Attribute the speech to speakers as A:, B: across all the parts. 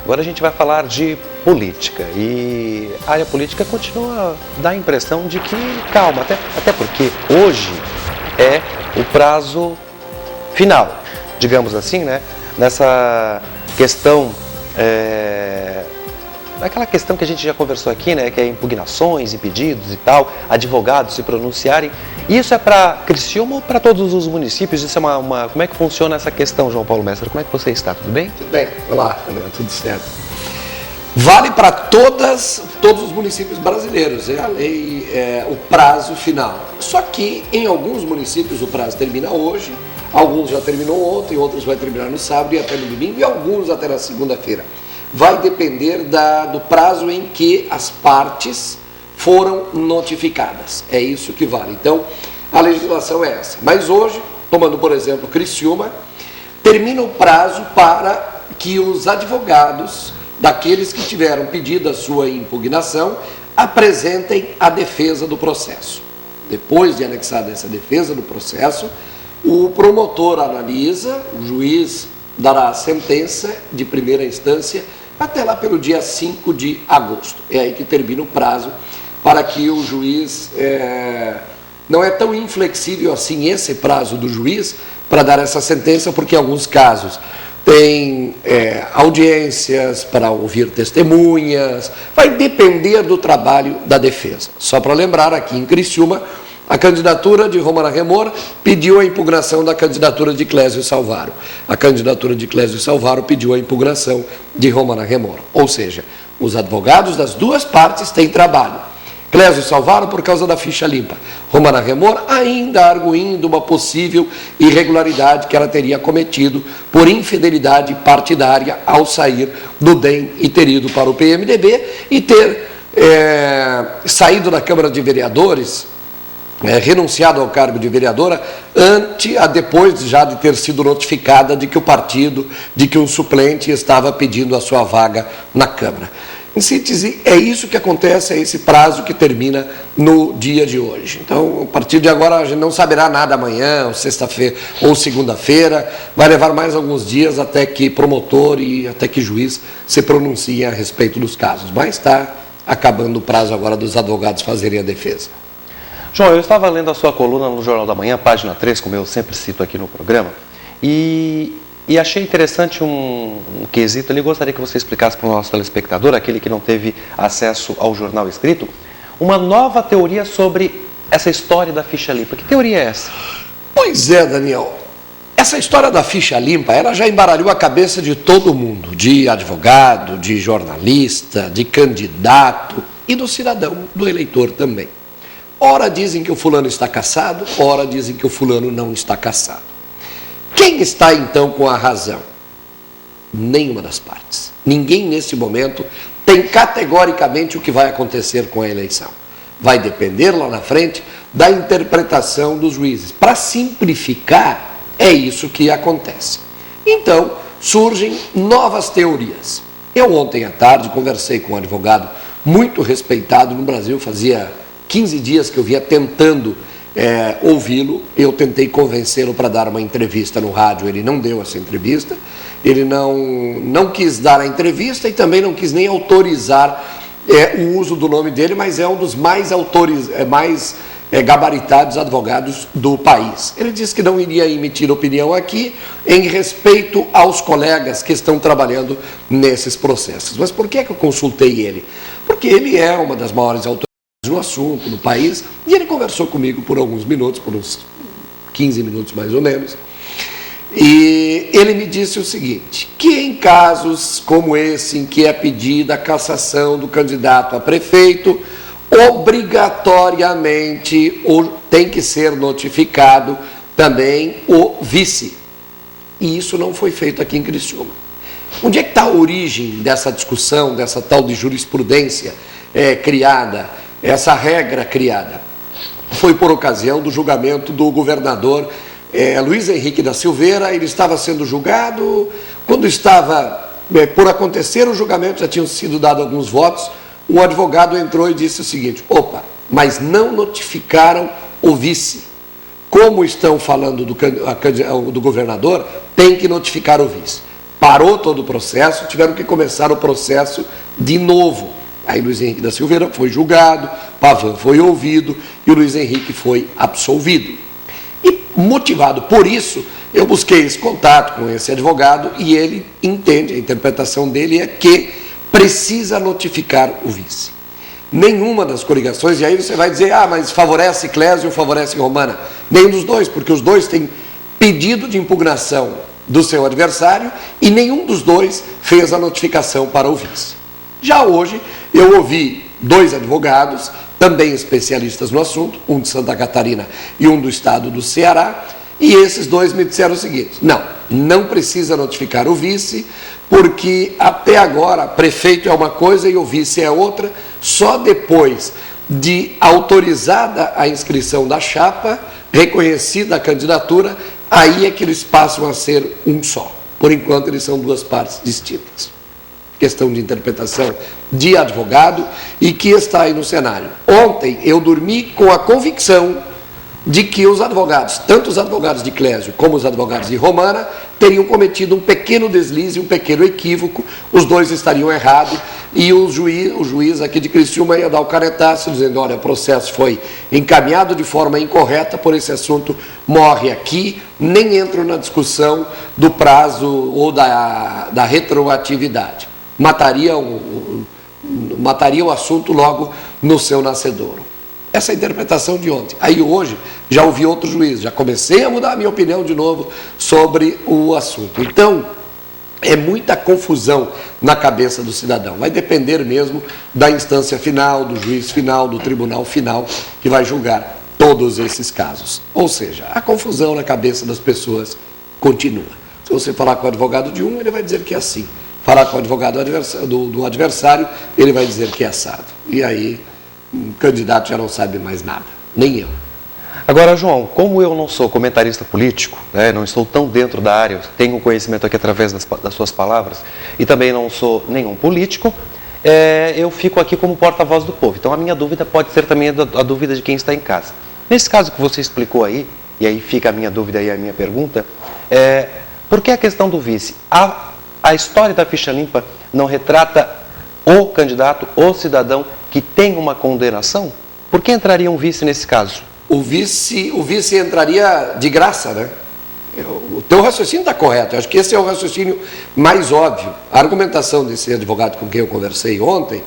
A: Agora a gente vai falar de política e a área política continua a dar a impressão de que calma, até porque hoje é o prazo final, digamos assim, né? Nessa questão, aquela questão que a gente já conversou aqui, né? Que é impugnações e pedidos e tal, advogados se pronunciarem. Isso é para Criciúma ou para todos os municípios? Isso é como é que funciona essa questão, João Paulo Mestre? Como é que você está? Tudo bem?
B: Tudo bem. Olá, tudo certo. Vale para todos os municípios brasileiros, a lei, o prazo final. Só que em alguns municípios o prazo termina hoje, alguns já terminou ontem, outros vai terminar no sábado e até no domingo, e alguns até na segunda-feira. Vai depender do prazo em que as partes foram notificadas. É isso que vale. Então, a legislação é essa. Mas hoje, tomando por exemplo Criciúma, termina o prazo para que os advogados daqueles que tiveram pedido a sua impugnação apresentem a defesa do processo. Depois de anexada essa defesa do processo, o promotor analisa, o juiz dará a sentença de primeira instância até lá pelo dia 5 de agosto. É aí que termina o prazo para que o juiz... não é tão inflexível assim esse prazo do juiz para dar essa sentença, porque em alguns casos tem audiências para ouvir testemunhas, vai depender do trabalho da defesa. Só para lembrar, aqui em Criciúma, a candidatura de Romana Remor pediu a impugnação da candidatura de Clésio Salvaro. A candidatura de Clésio Salvaro pediu a impugnação de Romana Remor. Ou seja, os advogados das duas partes têm trabalho. Clésio Salvaro por causa da ficha limpa. Romana Remor ainda arguindo uma possível irregularidade que ela teria cometido por infidelidade partidária ao sair do DEM e ter ido para o PMDB e ter saído da Câmara de Vereadores, renunciado ao cargo de vereadora depois já de ter sido notificada de que o partido, de que um suplente estava pedindo a sua vaga na Câmara. Em síntese, é isso que acontece, é esse prazo que termina no dia de hoje. Então, a partir de agora, a gente não saberá nada amanhã, ou sexta-feira, ou segunda-feira. Vai levar mais alguns dias até que promotor e até que juiz se pronunciem a respeito dos casos. Mas está acabando o prazo agora dos advogados fazerem a defesa.
A: João, eu estava lendo a sua coluna no Jornal da Manhã, página 3, como eu sempre cito aqui no programa, e achei interessante um quesito ali, gostaria que você explicasse para o nosso telespectador, aquele que não teve acesso ao jornal escrito, uma nova teoria sobre essa história da ficha limpa. Que teoria é essa?
B: Pois é, Daniel. Essa história da ficha limpa, ela já embaralhou a cabeça de todo mundo, de advogado, de jornalista, de candidato e do cidadão, do eleitor também. Ora dizem que o fulano está cassado, ora dizem que o fulano não está cassado. Quem está então com a razão? Nenhuma das partes. Ninguém nesse momento tem categoricamente o que vai acontecer com a eleição. Vai depender lá na frente da interpretação dos juízes. Para simplificar, é isso que acontece. Então, surgem novas teorias. Eu ontem à tarde conversei com um advogado muito respeitado no Brasil, fazia 15 dias que eu vinha tentando ouvi-lo, eu tentei convencê-lo para dar uma entrevista no rádio, ele não deu essa entrevista, ele não quis dar a entrevista e também não quis nem autorizar o uso do nome dele, mas é um dos mais gabaritados advogados do país. Ele disse que não iria emitir opinião aqui em respeito aos colegas que estão trabalhando nesses processos. Mas por que eu consultei ele? Porque ele é uma das maiores autoridades no assunto, no país, e ele conversou comigo por alguns minutos, por uns 15 minutos mais ou menos, e ele me disse o seguinte, que em casos como esse, em que é pedida a cassação do candidato a prefeito, obrigatoriamente tem que ser notificado também o vice, e isso não foi feito aqui em Criciúma. Onde é que está a origem dessa discussão, dessa tal de jurisprudência criada, essa regra criada? Foi por ocasião do julgamento do governador Luiz Henrique da Silveira. Ele estava sendo julgado, quando estava por acontecer o julgamento, já tinham sido dados alguns votos, um advogado entrou e disse o seguinte, opa, mas não notificaram o vice. Como estão falando do governador, tem que notificar o vice. parou todo o processo, tiveram que começar o processo de novo. Aí Luiz Henrique da Silveira foi julgado, Pavan foi ouvido e o Luiz Henrique foi absolvido. E motivado por isso, eu busquei esse contato com esse advogado e ele entende, a interpretação dele é que precisa notificar o vice. Nenhuma das coligações, e aí você vai dizer, mas favorece Clésio ou favorece Romana? Nenhum dos dois, porque os dois têm pedido de impugnação do seu adversário e nenhum dos dois fez a notificação para o vice. Já hoje, eu ouvi 2 advogados, também especialistas no assunto, um de Santa Catarina e um do estado do Ceará, e esses 2 me disseram o seguinte: não precisa notificar o vice, porque até agora prefeito é uma coisa e o vice é outra, só depois de autorizada a inscrição da chapa, reconhecida a candidatura, aí é que eles passam a ser um só. Por enquanto, eles são 2 partes distintas. Questão de interpretação de advogado e que está aí no cenário. Ontem eu dormi com a convicção de que os advogados, tanto os advogados de Clésio como os advogados de Romana, teriam cometido um pequeno deslize, um pequeno equívoco, os dois estariam errados e o juiz aqui de Criciúma ia dar o caretaço dizendo, olha, o processo foi encaminhado de forma incorreta, por esse assunto morre aqui, nem entro na discussão do prazo ou da retroatividade. Mataria o assunto logo no seu nascedouro. Essa é a interpretação de ontem. Aí hoje já ouvi outro juiz, já comecei a mudar a minha opinião de novo sobre o assunto. Então, é muita confusão na cabeça do cidadão. Vai depender mesmo da instância final, do juiz final, do tribunal final, que vai julgar todos esses casos. Ou seja, a confusão na cabeça das pessoas continua. Se você falar com o advogado de um, ele vai dizer que é assim. Falar com o advogado do adversário, ele vai dizer que é assado. E aí, o candidato já não sabe mais nada, nem eu.
A: Agora, João, como eu não sou comentarista político, não estou tão dentro da área, tenho conhecimento aqui através das suas palavras, e também não sou nenhum político, eu fico aqui como porta-voz do povo. Então, a minha dúvida pode ser também a dúvida de quem está em casa. Nesse caso que você explicou aí, e aí fica a minha dúvida e a minha pergunta, por que a questão do vice? A história da ficha limpa não retrata o candidato, o cidadão que tem uma condenação? Por que entraria um vice nesse caso?
B: O vice entraria de graça, né? O teu raciocínio está correto, eu acho que esse é o raciocínio mais óbvio. A argumentação desse advogado com quem eu conversei ontem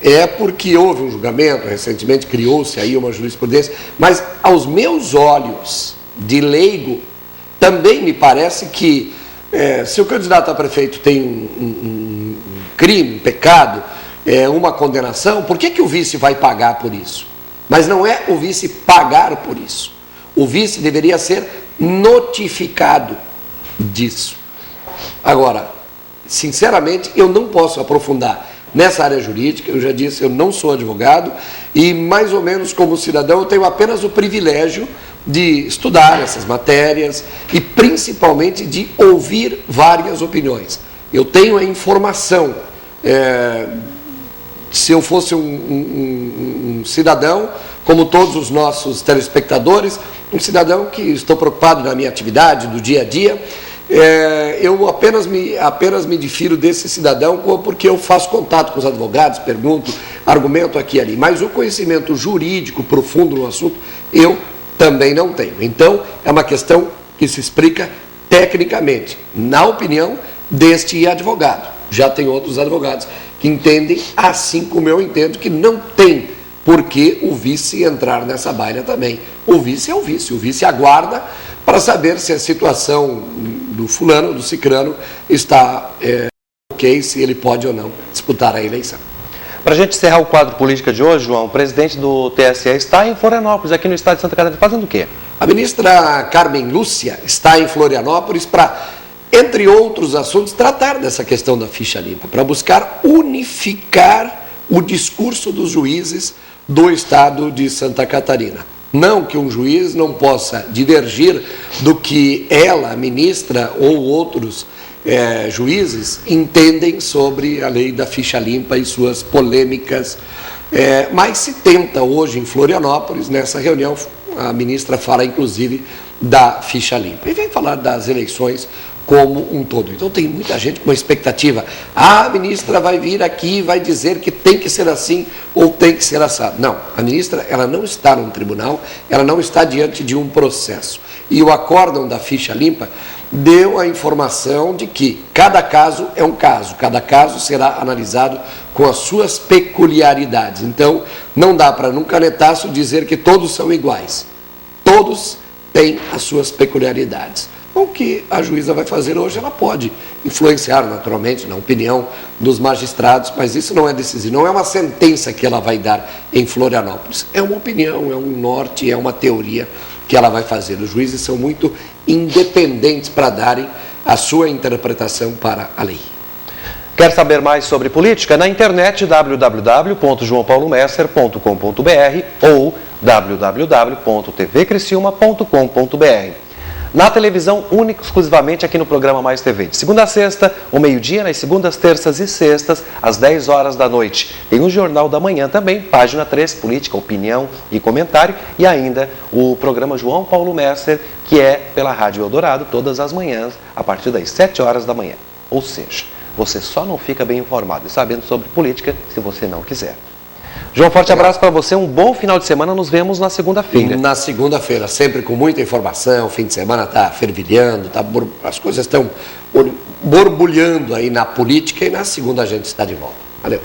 B: é porque houve um julgamento, recentemente criou-se aí uma jurisprudência, mas aos meus olhos de leigo, também me parece que se o candidato a prefeito tem um crime, um pecado, uma condenação, por que o vice vai pagar por isso? Mas não é o vice pagar por isso. O vice deveria ser notificado disso. Agora, sinceramente, eu não posso aprofundar nessa área jurídica, eu já disse, eu não sou advogado e mais ou menos como cidadão eu tenho apenas o privilégio de estudar essas matérias e principalmente de ouvir várias opiniões. Eu tenho a informação, se eu fosse um cidadão, como todos os nossos telespectadores, um cidadão que estou preocupado na minha atividade, do dia a dia, eu apenas me difiro desse cidadão porque eu faço contato com os advogados, pergunto, argumento aqui e ali, mas o conhecimento jurídico profundo no assunto, eu também não tenho. Então, é uma questão que se explica tecnicamente, na opinião deste advogado. Já tem outros advogados que entendem, assim como eu entendo, que não tem por que o vice entrar nessa baila também. O vice é o vice aguarda para saber se a situação do fulano, do cicrano, está ok, se ele pode ou não disputar a eleição.
A: Para a gente encerrar o quadro política de hoje, João, o presidente do TSE está em Florianópolis, aqui no estado de Santa Catarina, fazendo o quê?
B: A ministra Carmen Lúcia está em Florianópolis para, entre outros assuntos, tratar dessa questão da ficha limpa, para buscar unificar o discurso dos juízes do estado de Santa Catarina. Não que um juiz não possa divergir do que ela, a ministra, ou outros juízes entendem sobre a lei da ficha limpa e suas polêmicas, mas se tenta hoje em Florianópolis, nessa reunião, a ministra fala inclusive da ficha limpa e vem falar das eleições como um todo. Então tem muita gente com uma expectativa, a ministra vai vir aqui e vai dizer que tem que ser assim ou tem que ser assado. Não, a ministra ela não está num tribunal, ela não está diante de um processo. E o acórdão da ficha limpa deu a informação de que cada caso é um caso, cada caso será analisado com as suas peculiaridades. Então não dá para num canetaço dizer que todos são iguais, todos têm as suas peculiaridades. O que a juíza vai fazer hoje, ela pode influenciar naturalmente na opinião dos magistrados, mas isso não é decisivo, não é uma sentença que ela vai dar em Florianópolis, é uma opinião, é um norte, é uma teoria que ela vai fazer. Os juízes são muito independentes para darem a sua interpretação para a lei.
A: Quer saber mais sobre política? Na internet www.joaopaulomesser.com.br ou www.tvcriciúma.com.br. Na televisão, única e exclusivamente aqui no programa Mais TV. De segunda a sexta, ao meio-dia, nas segundas, terças e sextas, às 10 horas da noite. Tem o Jornal da Manhã também, página 3, política, opinião e comentário. E ainda o programa João Paulo Messer, que é pela Rádio Eldorado, todas as manhãs, a partir das 7 horas da manhã. Ou seja, você só não fica bem informado e sabendo sobre política se você não quiser. João, forte abraço para você, um bom final de semana, nos vemos na segunda-feira.
B: Na segunda-feira, sempre com muita informação, fim de semana está fervilhando, as coisas estão borbulhando aí na política e na segunda a gente está de volta. Valeu.